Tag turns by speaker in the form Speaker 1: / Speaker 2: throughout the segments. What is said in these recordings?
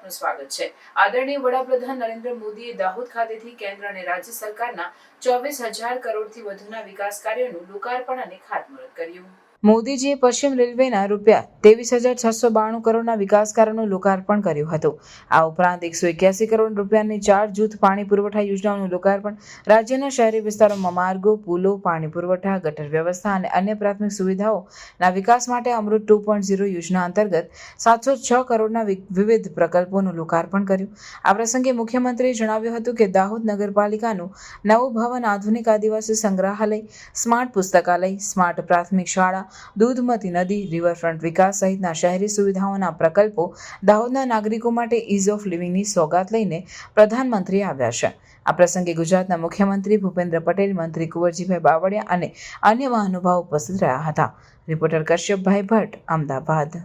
Speaker 1: આપનું સ્વાગત છે। આદરણીય વડાપ્રધાન નરેન્દ્ર મોદીએ દાહોદ ખાતેથી કેન્દ્ર અને રાજ્ય સરકારના 24,000 કરોડથી વધુના વિકાસ કાર્યોનું લોકાર્પણ અને ખાતમુહૂર્ત કર્યું। મોદીજીએ પશ્ચિમ રેલવેના ₹23,692 કરોડના વિકાસ કાર્યોનું લોકાર્પણ કર્યું હતું। આ ઉપરાંત 181 કરોડ રૂપિયાની 4 જૂથ પાણી પુરવઠા યોજનાઓનું લોકાર્પણ, રાજ્યના શહેરી વિસ્તારોમાં માર્ગો, પુલો, પાણી પુરવઠા, ગટર વ્યવસ્થા અને અન્ય પ્રાથમિક સુવિધાઓના વિકાસ માટે અમૃત 2.0 યોજના અંતર્ગત 706 કરોડના વિવિધ પ્રકલ્પોનું લોકાર્પણ કર્યું। આ પ્રસંગે મુખ્યમંત્રીએ જણાવ્યું હતું કે દાહોદ નગરપાલિકાનું નવું ભવન, આધુનિક આદિવાસી સંગ્રહાલય, સ્માર્ટ પુસ્તકાલય, સ્માર્ટ પ્રાથમિક શાળા, દૂધમતી નદી, રિવરફ્રન્ટ વિકાસ સહિતના શહેરી સુવિધાઓના પ્રકલ્પો દાહોદના નાગરિકો માટે ઇઝ ઓફ લિવિંગની સોગાત લઈને પ્રધાનમંત્રી આવ્યા છે। આ પ્રસંગે ગુજરાતના મુખ્યમંત્રી ભૂપેન્દ્ર પટેલ, મંત્રી કુંવરજીભાઈ બાવળિયા અને અન્ય મહાનુભાવો ઉપસ્થિત રહ્યા હતા। રિપોર્ટર કશ્યપભાઈ ભટ્ટ, અમદાવાદ।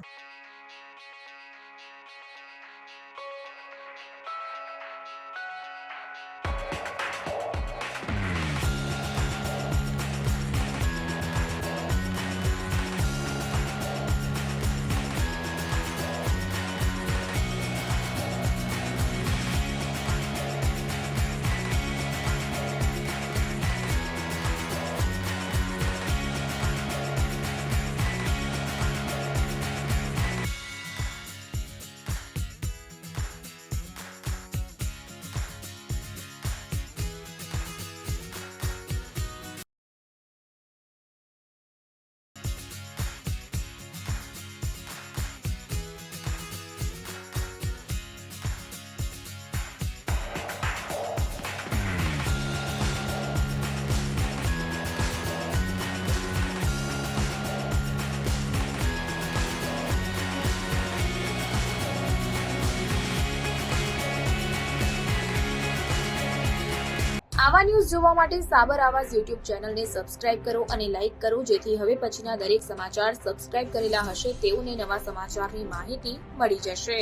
Speaker 2: આવા ન્યૂઝ જોવા માટે સાબર આવાઝ યુટ્યુબ ચેનલને સબસ્ક્રાઇબ કરો અને લાઇક કરો, જેથી હવે પછીના દરેક સમાચાર સબસ્ક્રાઇબ કરેલા હશે તેઓને નવા સમાચારની માહિતી મળી જશે।